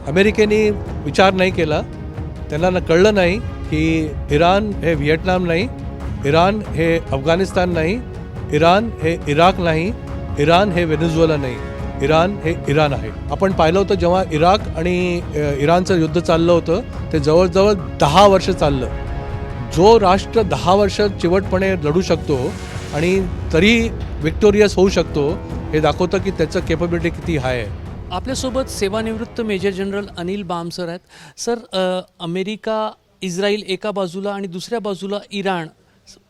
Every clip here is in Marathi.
अमेरिकेने विचार नाही केला. त्यांना कळलं नाही की इराण हे व्हिएटनाम नाही, इराण हे अफगाणिस्तान नाही, इराण हे इराक नाही, इराण हे व्हेनेझुएला नाही, इराण हे इराण आहे. आपण पाहिलं होतं जेव्हा इराक आणि इराणचं युद्ध चाललं होतं ते जवळजवळ 10 वर्ष चाललं. जो राष्ट्र 10 वर्ष चिवटपणे लढू शकतो आणि तरी विक्टोरियस होऊ शकतो हे दाखवतं की त्याचं केपॅबिलिटी किती हाय आहे. आपल्यासोबत सेवानिवृत्त major general Anil Bam sir आहेत. सर, अमेरिका इस्रायल एका बाजूला आणि दुसऱ्या बाजूला इराण,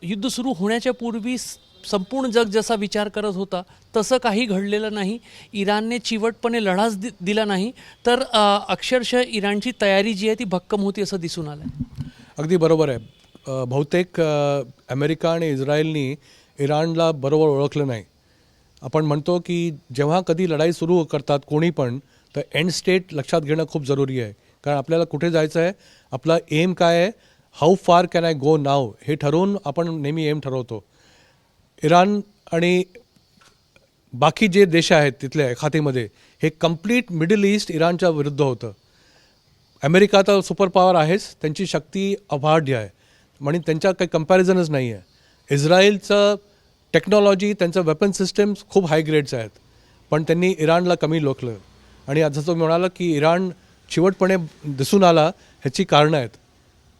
युद्ध सुरू होण्याच्या पूर्वी संपूर्ण जग जसा विचार करत होता तसं काही घडलेलं नाही. इराणने चिवटपणे लढाच दिला नाही, तर अक्षरशः इराणची तयारी जी आहे ती भक्कम होती असं दिसून आलं. अगदी बरोबर आहे. बहुतेक अमेरिका आणि इस्रायलनी इराणला बरोबर ओळखलं नाही. आपण म्हणतो की जेव्हा कधी लढाई सुरू करतात कोणी पण, तर एंड स्टेट लक्षात घेणं खूप जरुरी आहे. कारण आपल्याला कुठे जायचं आहे, आपला एम काय आहे, हाऊ फार कॅन आय गो नाव, हे ठरवून आपण नेहमी एम ठरवतो. इराण आणि बाकी जे देश आहेत तिथल्या खातीमध्ये हे कम्प्लीट मिडल ईस्ट इराणच्या विरुद्ध होतं. अमेरिका तर सुपर पॉवर आहेच, त्यांची शक्ती अभाढ्य आहे, म्हणजे त्यांच्या काही कम्पॅरिझनच नाही आहे. इस्रायलचं टेक्नॉलॉजी, त्यांचं वेपन सिस्टम्स खूप हाय ग्रेड्स आहेत, पण त्यांनी इराणला कमी लोकलं. आणि आता जो म्हणाला की इराण चिवटपणे दिसून आला, ह्याची कारणं आहेत.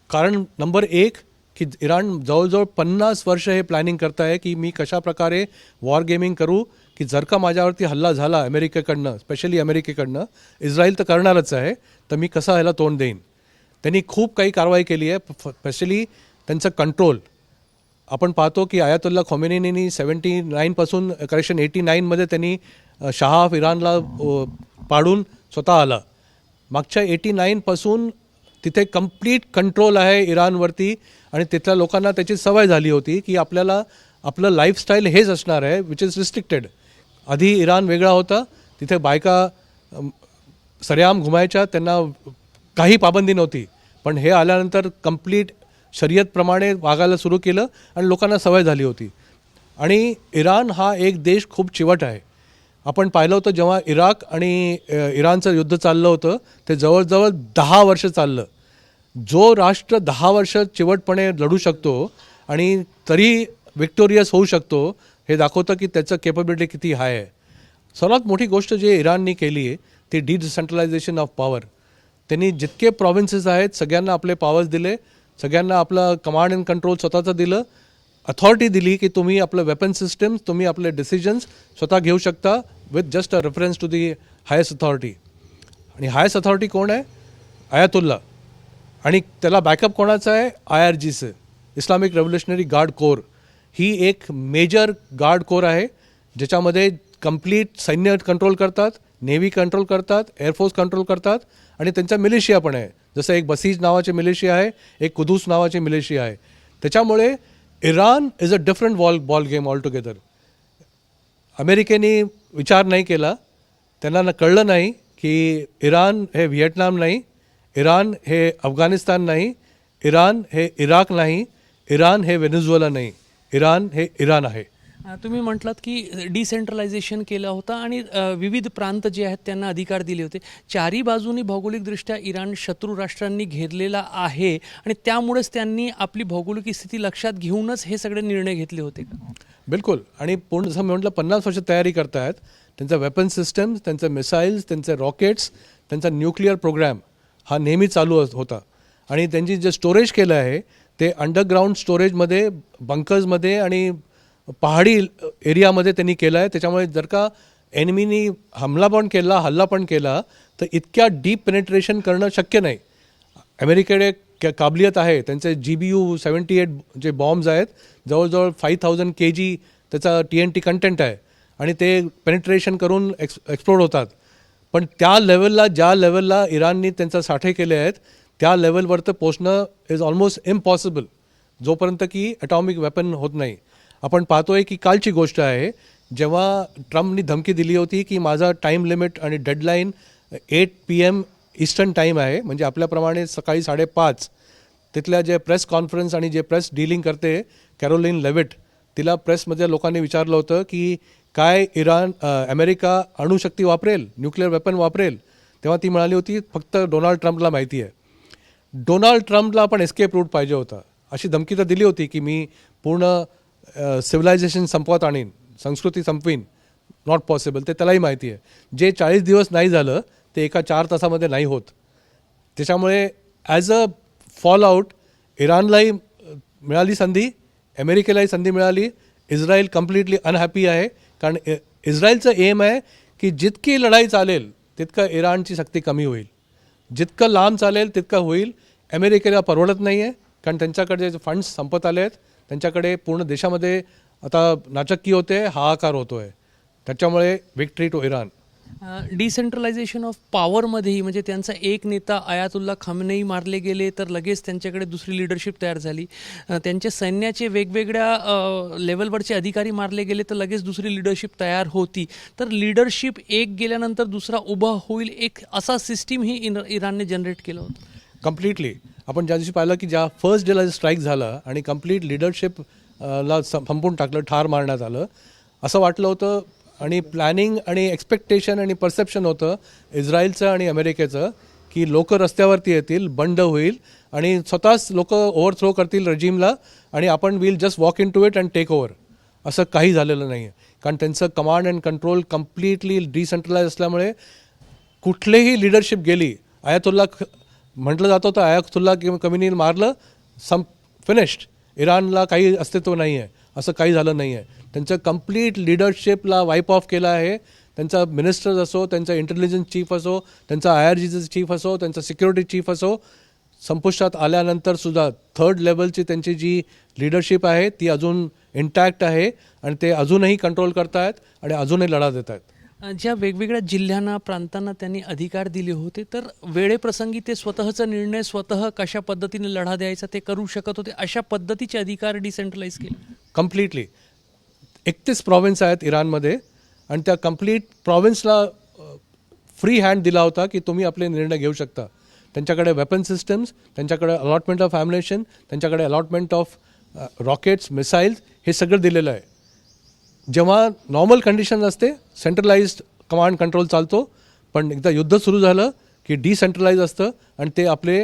कारण नंबर 1 की इराण जवळजवळ 50 वर्ष हे प्लॅनिंग करत आहे की मी कशाप्रकारे वॉर गेमिंग करू, की जर का माझ्यावरती हल्ला झाला अमेरिकेकडनं, स्पेशली अमेरिकेकडनं, इस्रायल तर करणारच आहे, तर मी कसा ह्याला तोंड देईन. त्यांनी खूप काही कारवाई केली आहे. स्पेशली त्यांचं कंट्रोल आपण पाहतो की आयातुल्ला खोमेनींनी 89मध्ये त्यांनी शाह ऑफ इराणला पाडून स्वतः आला. मागच्या 89पासून तिथे कंप्लीट कंट्रोल आहे इराणवरती आणि तिथल्या लोकांना त्याची सवय झाली होती की आपल्याला आपलं लाईफस्टाईल हेच असणार आहे, विच इज रिस्ट्रिक्टेड. आधी इराण वेगळा होता, तिथे बायका सरेआम घुमायच्या, त्यांना काही पाबंदी नव्हती. पण हे आल्यानंतर कंप्लीट शर्यतप्रमाणे वागायला सुरू केलं आणि लोकांना सवय झाली होती. आणि इराण हा एक देश खूप चिवट आहे. आपण पाहिलं होतं जेव्हा इराक आणि इराणचं युद्ध चाललं होतं ते जवळजवळ 10 वर्ष चाललं. जो राष्ट्र 10 वर्ष चिवटपणे लढू शकतो आणि तरी विक्टोरियस होऊ शकतो हे दाखवतं की त्याचं केपॅबिलिटी किती हाय आहे. सर्वात मोठी गोष्ट जे इराणनी केली आहे ती डिसेंट्रलायझेशन ऑफ पॉवर. त्यांनी जितके प्रॉव्हिन्सेस आहेत सगळ्यांना आपले पॉवर्स दिले, सगळ्यांना आपलं कमांड अँड कंट्रोल स्वतःचं दिलं, अथॉरिटी दिली की तुम्ही आपलं वेपन सिस्टम्स, तुम्ही आपले डिसिजन्स स्वतः घेऊ शकता with just a reference to the highest authority. आणि हायेस्ट अथॉरिटी कोण आहे? आयातुल्ला. आणि त्याला बॅकअप कोणाचं आहे? IRGC, Islamic revolutionary guard corps. ही एक मेजर गार्ड कोर आहे ज्याच्यामध्ये कंप्लीट सैन्य कंट्रोल करतात, नेव्ही कंट्रोल करतात, एअरफोर्स कंट्रोल करतात आणि त्यांचा मिलिशिया पण आहे. जसं एक बसीज नावाचे मिलिशिया आहे, एक कुदूस नावाचे मिलिशिया आहे. त्याच्यामुळे Iran is a different ball game all together. अमेरिकेने विचार नाही केला. त्यांना कळलं नाही की इराण हे व्हिएटनाम नाही, इराण हे अफगाणिस्तान नाही, इराण हे इराक नाही, इराण हे व्हेनेझुएला नाही, इराण हे इराण आहे. तुम्ही म्हटलात की डिसेंट्रलायझेशन केलं होतं आणि विविध प्रांत जे आहेत त्यांना अधिकार दिले होते. चारी बाजूनी भौगोलिकदृष्ट्या इराण शत्रू राष्ट्रांनी घेरलेला आहे आणि त्यामुळेच त्यांनी आपली भौगोलिक स्थिती लक्षात घेऊनच हे सगळे निर्णय घेतले होते का? बिलकुल. आणि पूर्ण जसं म्हटलं 50 वर्ष तयारी करतायत. त्यांचं वेपन सिस्टम्स, त्यांचे मिसाईल्स, त्यांचे रॉकेट्स, त्यांचा न्यूक्लिअर प्रोग्रॅम हा नेहमी चालू होता. आणि त्यांची जे स्टोरेज केलं आहे ते अंडरग्राऊंड स्टोरेजमध्ये, बंकर्समध्ये आणि पहाडी एरियामध्ये त्यांनी केलं आहे. त्याच्यामुळे जर का एनिमीनी हल्ला पण केला तर इतक्या डीप पेनिट्रेशन करणं शक्य नाही. अमेरिकेकडे काबिलियत आहे. त्यांचे GBU-78 जे बॉम्ब्स आहेत जवळजवळ 5000 kg त्याचा TNT कंटेंट आहे आणि ते पेनिट्रेशन करून एक्सप्लोड होतात. पण त्या लेवलला, ज्या लेवलला इराणनी त्यांचा साठे केले आहेत त्या लेवलवर तर पोचणं इज ऑलमोस्ट इम्पॉसिबल जोपर्यंत की ॲटॉमिक वेपन होत नाही. आपण पाहतोय की कालची गोष्ट आहे जेव्हा ट्रम्पनी धमकी दिली होती की माझा टाईम लिमिट आणि डेडलाईन 8 PM ईस्टर्न टाईम आहे, म्हणजे आपल्याप्रमाणे सकाळी 5:30. तिथल्या जे प्रेस कॉन्फरन्स आणि जे प्रेस डीलिंग करते कॅरोलिन लेविट, तिला प्रेसमध्ये लोकांनी विचारलं होतं की काय अमेरिका अणुशक्ती वापरेल, न्यूक्लिअर वेपन वापरेल? तेव्हा ती मिळाली होती फक्त डोनाल्ड ट्रम्पला माहिती आहे. डोनाल्ड ट्रम्पला पण एस्केप रूट पाहिजे होता. अशी धमकी तर दिली होती की मी पूर्ण सिव्हिलायझेशन संपवत आणीन, संस्कृती संपवीन. नॉट पॉसिबल, ते त्यालाही माहिती आहे. जे 40 दिवस नाही झालं ते एका 4 तासामध्ये नाही होत. त्याच्यामुळे ॲज अ फॉल आऊट इराणलाही मिळाली संधी, अमेरिकेलाही संधी मिळाली. इस्रायल कम्प्लिटली अनहॅपी आहे, कारण इस्रायलचं एम आहे की जितकी लढाई चालेल तितकं इराणची शक्ती कमी होईल, जितकं लांब चालेल तितकं होईल. अमेरिकेला परवडत नाही आहे, कारण त्यांच्याकडे जे फंड्स संपत आले आहेत. त्यांच्याकडे पूर्ण देशामध्ये आता नाचक्की होते, हाहाकार होतो आहे. त्याच्यामुळे victory to Iran. Decentralisation of पॉवरमध्येही म्हणजे त्यांचा एक नेता अयातुल्ला खमेनी मारले गेले तर लगेच त्यांच्याकडे दुसरी लिडरशिप तयार झाली. त्यांच्या सैन्याचे वेगवेगळ्या लेवलवरचे अधिकारी मारले गेले तर लगेच दुसरी लिडरशिप तयार होती. तर लिडरशिप एक गेल्यानंतर दुसरा उभा होईल एक असा सिस्टीम ही इराणने जनरेट केलं होतं. कम्प्लिटली आपण ज्या दिवशी पाहिलं की ज्या फर्स्ट डेला स्ट्राईक झालं आणि कम्प्लीट लिडरशिप ला संपून टाकलं, ठार मारण्यात आलं, असं वाटलं होतं. आणि प्लॅनिंग आणि एक्सपेक्टेशन आणि परसेप्शन होतं इस्रायलचं आणि अमेरिकेचं की लोक रस्त्यावरती येतील, बंड होईल आणि स्वतःच लोक ओव्हरथ्रो करतील रेजिमला आणि आपण will just walk in to it and take over. असं काही झालेलं नाही आहे, कारण त्यांचं command and control completely decentralise असल्यामुळे कुठलेही लिडरशिप गेली. आयातुल्ला म्हटलं जात होतं आयातुल्ला खमेनी मारलं, फिनिश्ड, इराणला काही अस्तित्व नाही आहे. असं काही झालं नाही आहे. त्यांचं कम्प्लीट लिडरशिपला वाईप ऑफ केलं आहे. त्यांचा मिनिस्टर्स असो, त्यांचा इंटेलिजन्स चीफ असो, त्यांचा IRGC चीफ असो, त्यांचा सिक्युरिटी चीफ असो, संपुष्टात आल्यानंतर सुद्धा थर्ड लेवलची त्यांची जी लिडरशिप आहे ती अजून इंटॅक्ट आहे आणि ते अजूनही कंट्रोल करत आहेत आणि अजूनही लढा देत आहेत. ज्या वेगवेगळ्या जिल्ह्यांना प्रांतांना त्यांनी अधिकार दिले होते तर वेळेप्रसंगी ते स्वतःचा निर्णय स्वतः कशा पद्धतीने लढा द्यायचा ते करू शकत होते. अशा पद्धतीचे अधिकार डिसेंट्रलाइज केले कम्प्लिटली. 31 प्रॉव्हिन्स आहेत इराणमध्ये आणि त्या कम्प्लीट प्रॉव्हिन्सला फ्री हँड दिला होता की तुम्ही आपले निर्णय घेऊ शकता. त्यांच्याकडे वेपन सिस्टम्स, त्यांच्याकडे अलॉटमेंट ऑफ ॲम्युनेशन, त्यांच्याकडे अलॉटमेंट ऑफ रॉकेट्स, मिसाईल्स, हे सगळं दिलेलं आहे. जेव्हा नॉर्मल कंडिशन असते सेंट्रलाइज्ड कमांड कंट्रोल चालतो, पण एकदा युद्ध सुरू झालं की डिसेंट्रलाइज असतं आणि ते आपले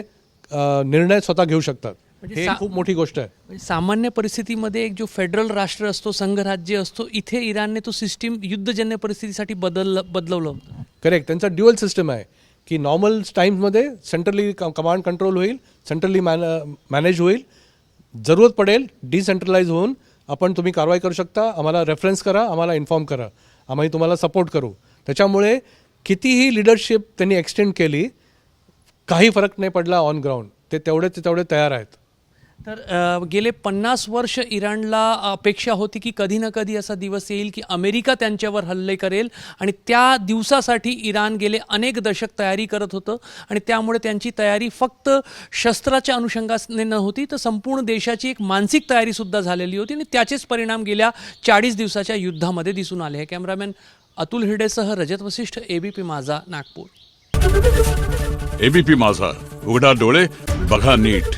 निर्णय स्वतः घेऊ शकतात. म्हणजे हे खूप मोठी गोष्ट आहे. म्हणजे सामान्य परिस्थितीमध्ये एक जो फेडरल राष्ट्र असतो, संघराज्य असतो, इथे इराणने तो सिस्टीम युद्धजन्य परिस्थितीसाठी बदलवलं होतं. करेक्ट. त्यांचा ड्युअल सिस्टम आहे की नॉर्मल टाईम्समध्ये सेंट्रली कमांड कंट्रोल होईल, सेंट्रली मॅनेज होईल. जरूरत पडेल डिसेंट्रलाइज होऊन आपण तुम्ही कारवाई करू शकता, आम्हाला रेफरन्स करा, आम्हाला इन्फॉर्म करा, आम्ही तुम्हाला सपोर्ट करू. त्याच्यामुळे कितीही लिडरशिप त्यांनी एक्सटेंड केली, काही फरक नाही पडला ऑन ग्राउंड. ते तेवढे तयार आहेत. तर गेले 50 वर्ष इराणला अपेक्षा होती की कधी ना कधी असा दिवस येईल की अमेरिका त्यांच्यावर हल्ले करेल आणि त्या दिवसासाठी इराण गेले अनेक दशक तयारी करत होतं आणि त्यामुळे त्यांची तयारी फक्त शस्त्राच्या अनुषंगाने नव्हती तर संपूर्ण देशाची एक मानसिक तयारीसुद्धा झालेली होती आणि त्याचेच परिणाम गेल्या 40 दिवसाच्या युद्धामध्ये दिसून आले. हे कॅमेरामॅन अतुल हिरडेसह रजत वसिष्ठ, ABP माझा, नागपूर. ABP माझा, उघडा डोळे बघा नीट.